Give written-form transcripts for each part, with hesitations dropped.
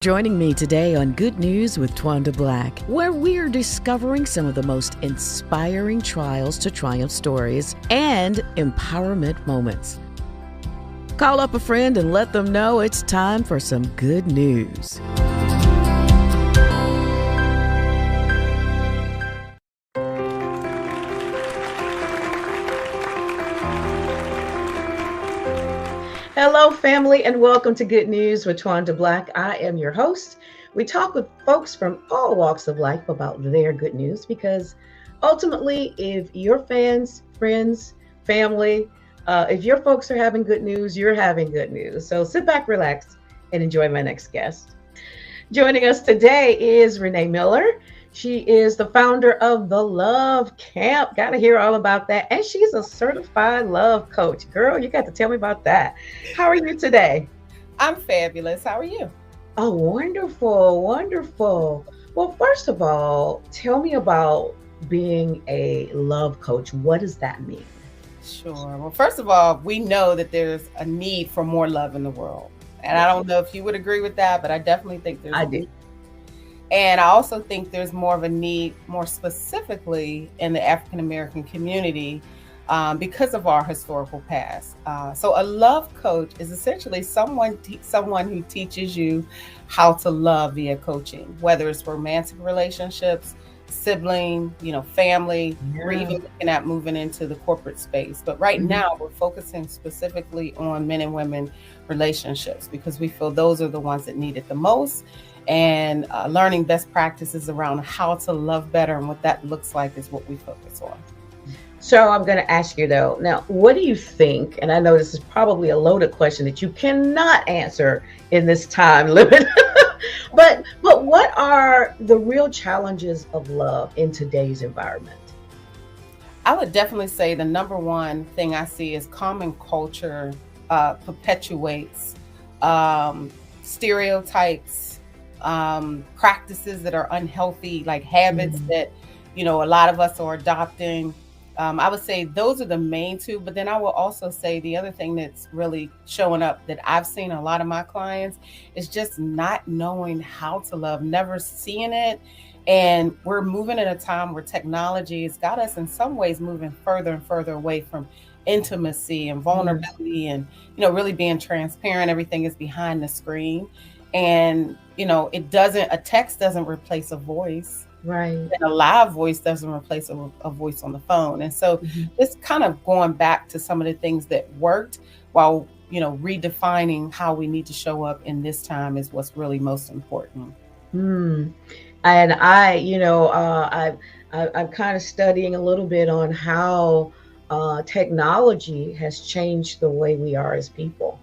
Joining me today on Good News with Twanda Black, where we're discovering some of the most inspiring trials to triumph stories and empowerment moments. Call up a friend and let them know it's time for some good news. Hello, family, and welcome to Good News with Twanda Black. I am your host. We talk with folks from all walks of life about their good news because ultimately, if your fans, friends, family, if your folks are having good news, you're having good news. So sit back, relax, and enjoy my next guest. Joining us today is Renee Miller. She is the founder of the Love Camp. Got to hear all about that. And she's a certified love coach. Girl, you got to tell me about that. How are you today? I'm fabulous. How are you? Oh, wonderful, wonderful. Well, first of all, tell me about being a love coach. What does that mean? Sure. Well, first of all, we know that there's a need for more love in the world. And I don't know if you would agree with that, but I definitely think there's I a do. need. And I also think there's more of a need, more specifically in the African American community, because of our historical past. So a love coach is essentially someone who teaches you how to love via coaching, whether it's romantic relationships, sibling, family, or Yeah. even looking at moving into the corporate space. But right Mhm. now, we're focusing specifically on men and women relationships because we feel those are the ones that need it the most. And learning best practices around how to love better and what that looks like is what we focus on. So I'm going to ask you though, now, what do you think? And I know this is probably a loaded question that you cannot answer in this time limit. but what are the real challenges of love in today's environment? I would definitely say the number one thing I see is common culture perpetuates stereotypes, practices that are unhealthy, like habits Mhm. that, a lot of us are adopting. I would say those are the main two, but then I will also say the other thing that's really showing up that I've seen a lot of my clients is just not knowing how to love, never seeing it. And we're moving at a time where technology has got us in some ways moving further and further away from intimacy and Yes. vulnerability and, really being transparent. Everything is behind the screen. And, a text doesn't replace a voice, Right. and a live voice doesn't replace a voice on the phone. And so Mhm. it's kind of going back to some of the things that worked while, redefining how we need to show up in this time is what's really most important. Hmm. And I'm kind of studying a little bit on how technology has changed the way we are as people,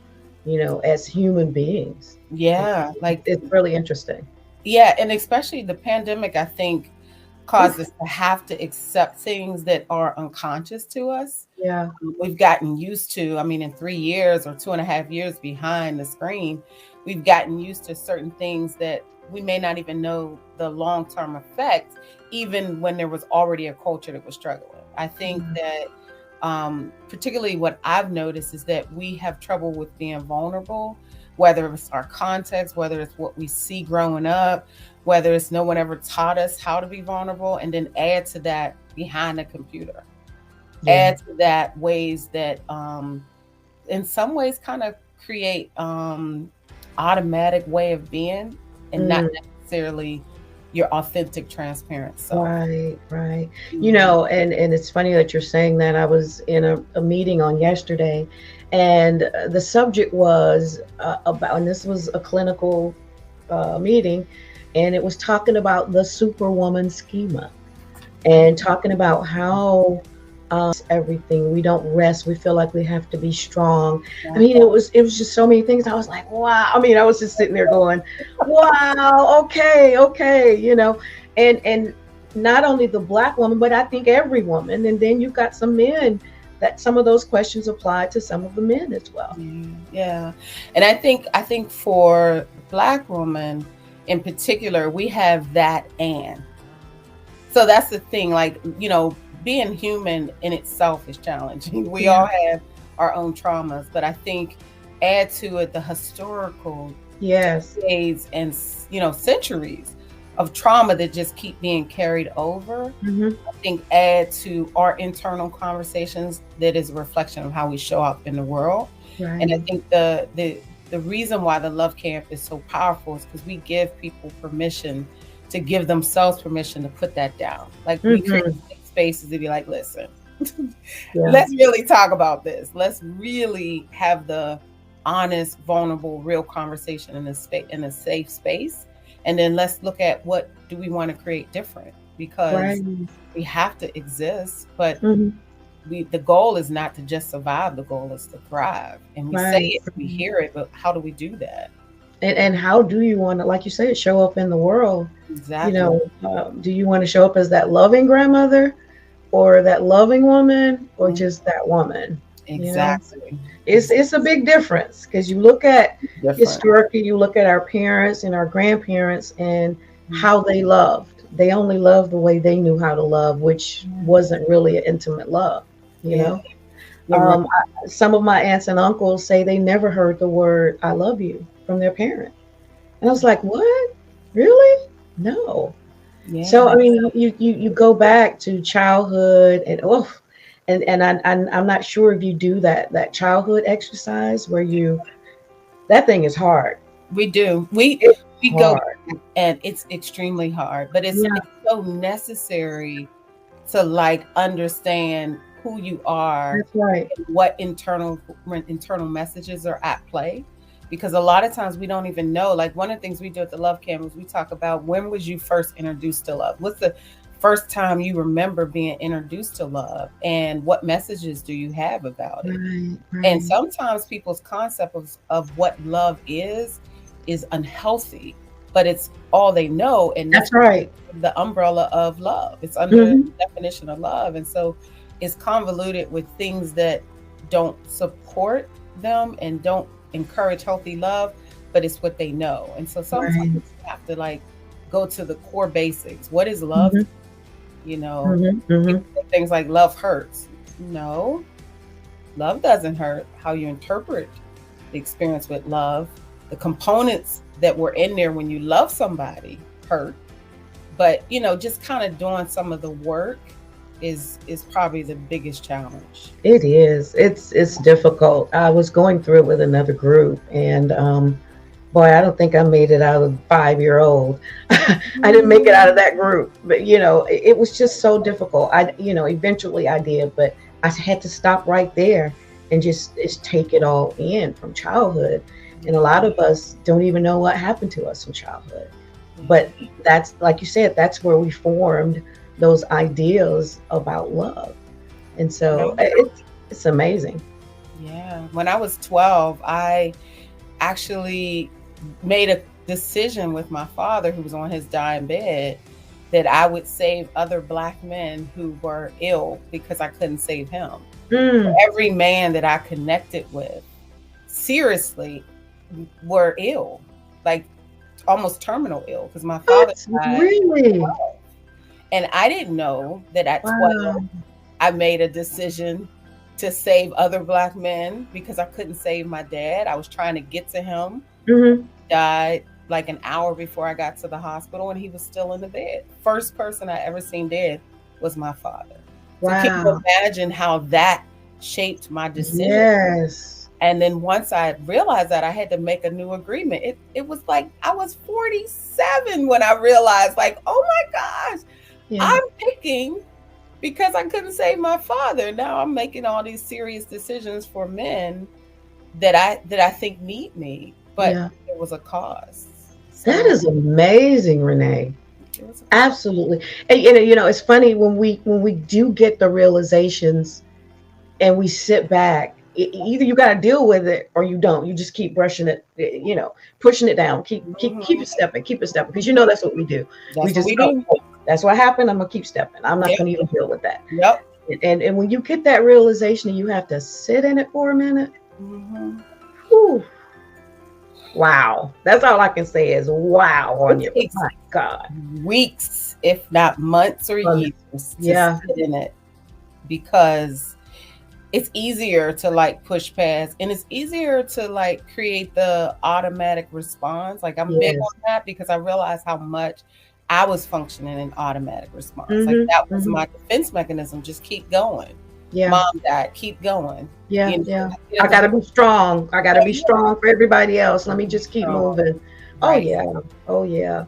as human beings. It's, Yeah. it's really interesting. Yeah. And especially the pandemic, I think, caused Oof. us to have to accept things that are unconscious to us. Yeah. We've gotten used to, I mean, in 3 years or 2.5 years behind the screen, we've gotten used to certain things that we may not even know the long-term effects, even when there was already a culture that was struggling. I think Mm. that particularly what I've noticed is that we have trouble with being vulnerable, whether it's our context, whether it's what we see growing up, whether it's no one ever taught us how to be vulnerable, and then add to that behind the computer, Yeah. add to that ways that in some ways kind of create automatic way of being and not Mm. necessarily your authentic transparent self. Right, right. Mhm. And it's funny that you're saying that. I was in a meeting on yesterday, and the subject was about, and this was a clinical meeting, and it was talking about the superwoman schema and talking about how everything we don't rest. We feel like we have to be strong. I mean, it was just so many things. I was like, wow. I mean, I was just sitting there going, wow, okay, okay, and not only the Black woman, but I think every woman. And then you've got some men that some of those questions apply to some of the men as well. Yeah, yeah. And I think for Black women in particular, we have that and. So that's the thing, like, being human in itself is challenging. We Yeah. all have our own traumas, but I think add to it the historical Yes. decades and centuries of trauma that just keep being carried over, Hmm. I think add to our internal conversations that is a reflection of how we show up in the world. And I Right. think the reason why the love camp is so powerful is because we give people permission to give themselves permission to put that down. Like we create Hmm. safe spaces to be like, listen, Yeah. let's really talk about this. Let's really have the honest, vulnerable, real conversation in a space, in a safe space. And then let's look at what do we want to create different, because Right. we have to exist, but Hmm. the goal is not to just survive, the goal is to thrive. And we say Right. it, we hear it, but how do we do that? And how do you want to, like you said, show up in the world? Exactly. Do you want to show up as that loving grandmother, or that loving woman, or Mhm. just that woman? You know, Exactly. it's a big difference, because you look at Different. historically, you look at our parents and our grandparents and Mhm. how they loved. They only loved the way they knew how to love, which wasn't really an intimate love. You Yeah, know, you're right. some of my aunts and uncles say they never heard the word "I love you" from their parent, and I was like, "What? Really? No." So Yeah. I mean, you go back to childhood, and I'm not sure if you do that childhood exercise where you, that thing is hard. We do. It's We go hard. back, and it's extremely hard, but Yeah, it's so necessary to like understand who you are that's right. and what internal messages are at play. Because a lot of times we don't even know. Like one of the things we do at the Love Camp is we talk about, when was you first introduced to love? What's the first time you remember being introduced to love, and what messages do you have about it? Right, And right. sometimes people's concept of what love is unhealthy, but it's all they know, and that's That's right. the umbrella of love. It's under the Hmm. definition of love. And so it's convoluted with things that don't support them and don't encourage healthy love, but it's what they know. And so sometimes Right. you have to like go to the core basics. What is love? Hmm. You know, Hmm. Hmm. people say things like love hurts. No, love doesn't hurt. How you interpret the experience with love, the components that were in there when you love somebody hurt. But just kind of doing some of the work is probably the biggest challenge. It is. It's difficult. I was going through it with another group, and boy, I don't think I made it out of 5 year old. I didn't make it out of that group, but it was just so difficult. Eventually I did, but I had to stop right there and just take it all in from childhood. And a lot of us don't even know what happened to us in childhood. But that's, like you said, that's where we formed those ideas about love. And Yeah. so it's amazing. Yeah. When I was 12, I actually made a decision with my father, who was on his dying bed, that I would save other Black men who were ill because I couldn't save him. Mm, Every man that I connected with, seriously, were ill, like almost terminal ill, because my father what? died at Really? 12. And I didn't know that at 12, Wow. I made a decision to save other Black men because I couldn't save my dad. I was trying to get to him. Hmm. He died like an hour before I got to the hospital, and he was still in the bed. First person I ever seen dead was my father. So can you Wow. imagine how that shaped my decision? Yes. And then once I realized that, I had to make a new agreement. It was like I was 47 when I realized, like, oh my gosh, Yeah. I'm picking because I couldn't save my father. Now I'm making all these serious decisions for men that I think need me, but Yeah. there was a cause. That So is amazing, Renee. it was a cause. Absolutely. And it's funny when we do get the realizations and we sit back. Either you got to deal with it or you don't. You just keep brushing it, pushing it down. Keep Mhm. it stepping, because that's what we do. We That's what just we go, do. "Oh, that's what happened. I'm gonna keep stepping. I'm not Yep. gonna even deal with that." Yep. And when you get that realization and you have to sit in it for a minute, Hmm. whew, wow. That's all I can say is wow on It you. takes My God. weeks, if not months or Um, years, to yeah. sit in it, because it's easier to like push past, and it's easier to like create the automatic response. Like I'm big Yes. on that because I realized how much I was functioning in automatic response. Like Mm-hmm. that was Mm-hmm. my defense mechanism. Just keep going. Yeah. Mom died, keep going. Yeah. You know, Yeah. you I have to gotta be strong. I gotta be yeah, strong for everybody else. Let me be just keep strong. moving. Oh Right. yeah. Oh yeah.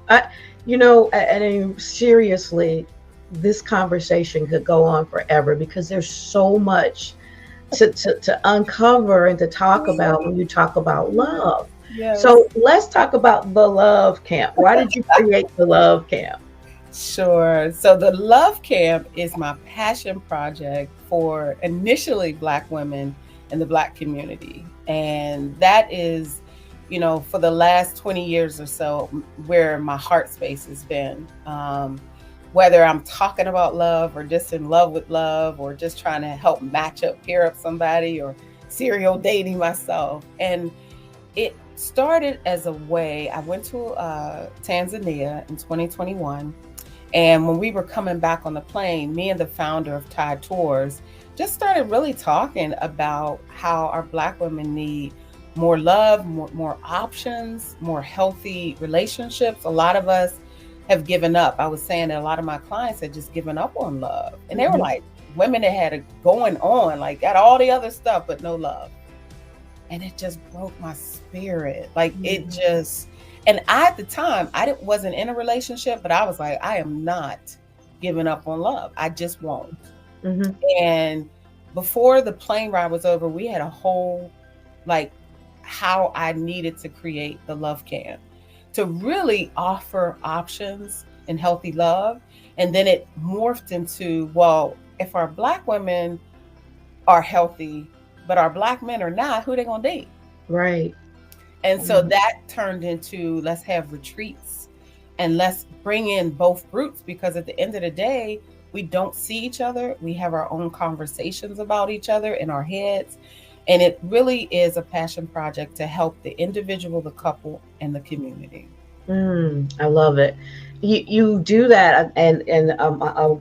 And seriously, this conversation could go on forever because there's so much to uncover and to talk about when you talk about love. Yes. So let's talk about the love camp. Why did you create the love camp? Sure. So the Love Camp is my passion project for initially Black women in the Black community. And that is, for the last 20 years or so, where my heart space has been. Whether I'm talking about love or just in love with love or just trying to help pair up somebody or serial dating myself. And it started as a way, I went to Tanzania in 2021, and when we were coming back on the plane, me and the founder of Tide Tours just started really talking about how our Black women need more love, more options, more healthy relationships. A lot of us have given up. I was saying that a lot of my clients had just given up on love. And they were Mm-hmm. like, women that had it going on, like got all the other stuff, but no love. And it just broke my spirit. Like it Mm-hmm. just, and I, at the time, wasn't in a relationship, but I was like, I am not giving up on love. I just won't. Mm-hmm. And before the plane ride was over, we had a whole, like, how I needed to create the love camp to really offer options and healthy love. And then it morphed into, well, if our Black women are healthy, but our Black men are not, who they gonna date? Right. And so Mhm. that turned into, let's have retreats and let's bring in both groups, because at the end of the day, we don't see each other. We have our own conversations about each other in our heads. And it really is a passion project to help the individual, the couple, and the community. I love it. You do that, and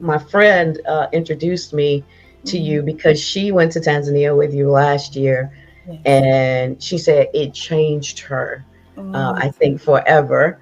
my friend introduced me to Mm-hmm. you because she went to Tanzania with you last year, Yes. and she said it changed her. Mm-hmm. I think forever.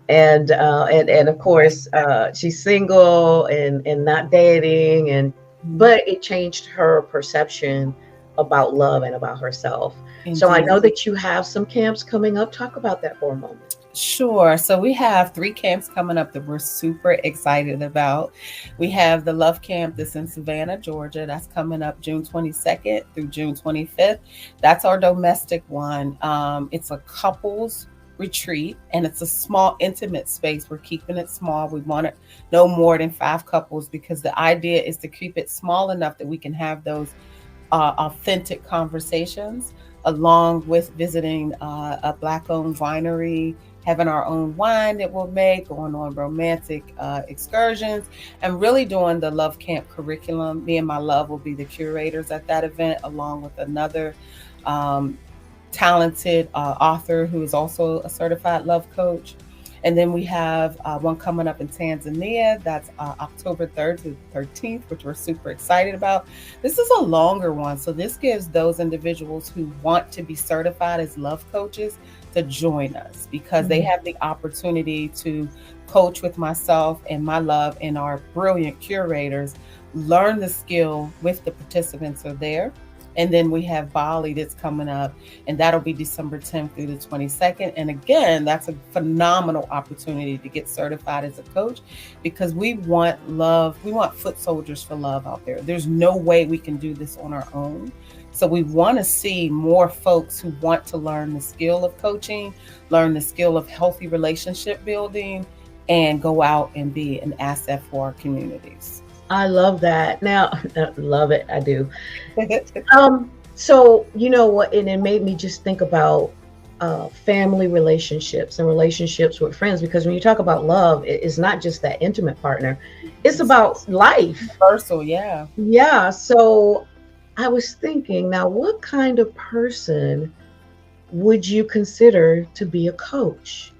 And of course, she's single and not dating, but it changed her perception about love and about herself. So I Indeed. know that you have some camps coming up. Talk about that for a moment. Sure. So we have three camps coming up that we're super excited about. We have the Love Camp that's in Savannah, Georgia. That's coming up June 22nd through June 25th. That's our domestic one. It's a couples retreat, and it's a small, intimate space. We're keeping it small. We want it no more than 5 couples, because the idea is to keep it small enough that we can have those authentic conversations, along with visiting a Black owned winery, having our own wine that we'll make, going on romantic excursions, and really doing the Love Camp curriculum. Me and my love will be the curators at that event, along with another um, talented author who is also a certified love coach. And then we have one coming up in Tanzania. That's October 3rd to 13th, which we're super excited about. This is a longer one. So this gives those individuals who want to be certified as love coaches to join us, because they Mhm. have the opportunity to coach with myself and my love and our brilliant curators, learn the skill with the participants are there. And then we have Bali that's coming up, and that'll be December 10th through the 22nd. And again, that's a phenomenal opportunity to get certified as a coach, because we want love. We want foot soldiers for love out there. There's no way we can do this on our own. So we want to see more folks who want to learn the skill of coaching, learn the skill of healthy relationship building, and go out and be an asset for our communities. I love that. Now, love it. I do. So you know what, and it made me just think about family relationships and relationships with friends, because when you talk about love, it's not just that intimate partner; it's It's about life. universal, yeah. Yeah. So I was thinking, now, what kind of person would you consider to be a coach?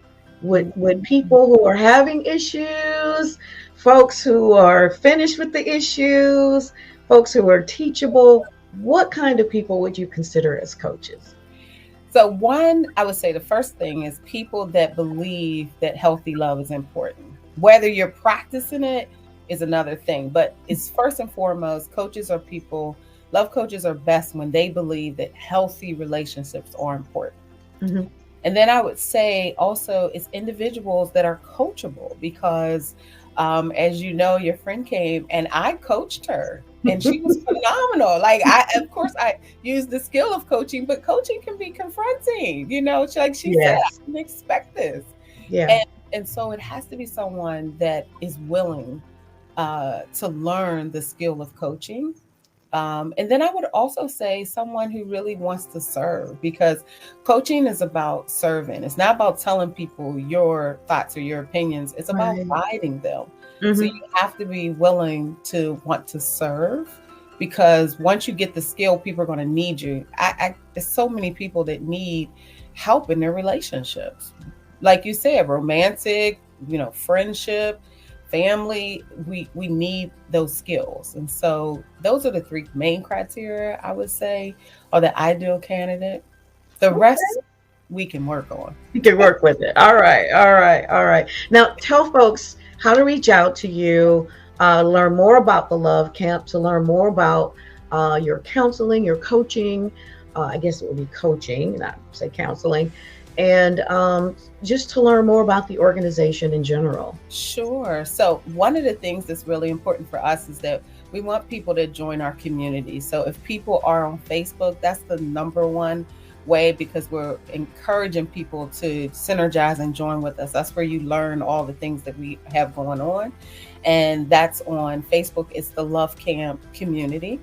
Would people who are having issues, folks who are finished with the issues, folks who are teachable? What kind of people would you consider as coaches? So, one, I would say the first thing is people that believe that healthy love is important. Whether you're practicing it is another thing, but it's first and foremost, coaches are people, love coaches are best when they believe that healthy relationships are important. Hmm. And then I would say also it's individuals that are coachable because, as you know, your friend came and I coached her and she was phenomenal. Like of course, I use the skill of coaching, but coaching can be confronting. Like she said, I Yes. didn't expect this, Yeah. and so it has to be someone that is willing to learn the skill of coaching. And then I would also say someone who really wants to serve because coaching is about serving. It's not about telling people your thoughts or your opinions. It's about Right. guiding them. So Hmm. you have to be willing to want to serve because once you get the skill, people are going to need you. There's so many people that need help in their relationships. Like you said, romantic, friendship, family, we need those skills. And so those are the three main criteria I would say are the ideal candidate. The Okay. rest we can work on. You can work with it. All right. All right. All right. Now, tell folks how to reach out to you, learn more about the Love Camp, to learn more about your counseling, your coaching. I guess it would be coaching, not say counseling. And just to learn more about the organization in general. Sure. So one of the things that's really important for us is that we want people to join our community. So if people are on Facebook, that's the number one way because we're encouraging people to synergize and join with us. That's where you learn all the things that we have going on. And that's on Facebook. It's the Love Camp community.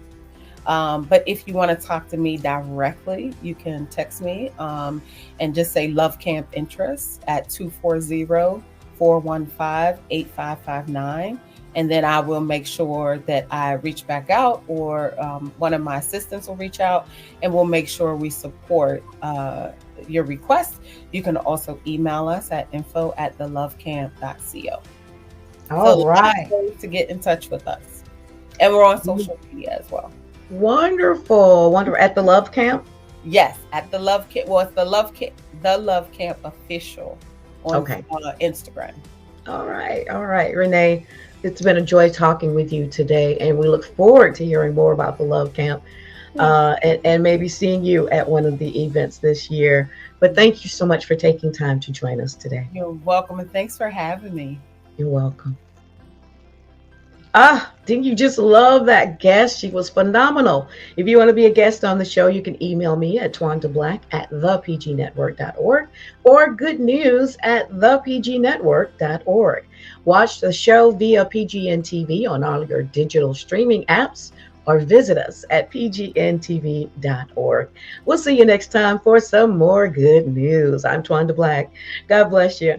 But if you want to talk to me directly, you can text me and just say Love Camp Interests at 240-415-8559. And then I will make sure that I reach back out or one of my assistants will reach out and we'll make sure we support your request. You can also email us at info@thelovecamp.co. So All lots right. of ways to get in touch with us. And we're on social media as well. Wonderful. Wonderful. At the Love Camp. Yes, at the Love Camp. Well, it's the Love Camp official on Okay. Instagram. All right. All right. Renee, it's been a joy talking with you today. And we look forward to hearing more about the Love Camp and maybe seeing you at one of the events this year. But thank you so much for taking time to join us today. You're welcome, and thanks for having me. You're welcome. Didn't you just love that guest? She was phenomenal. If you want to be a guest on the show, you can email me at twandablack@thepgnetwork.org or goodnews@thepgnetwork.org. Watch the show via PGN TV on all your digital streaming apps or visit us at pgntv.org. We'll see you next time for some more good news. I'm Twanda Black. God bless you.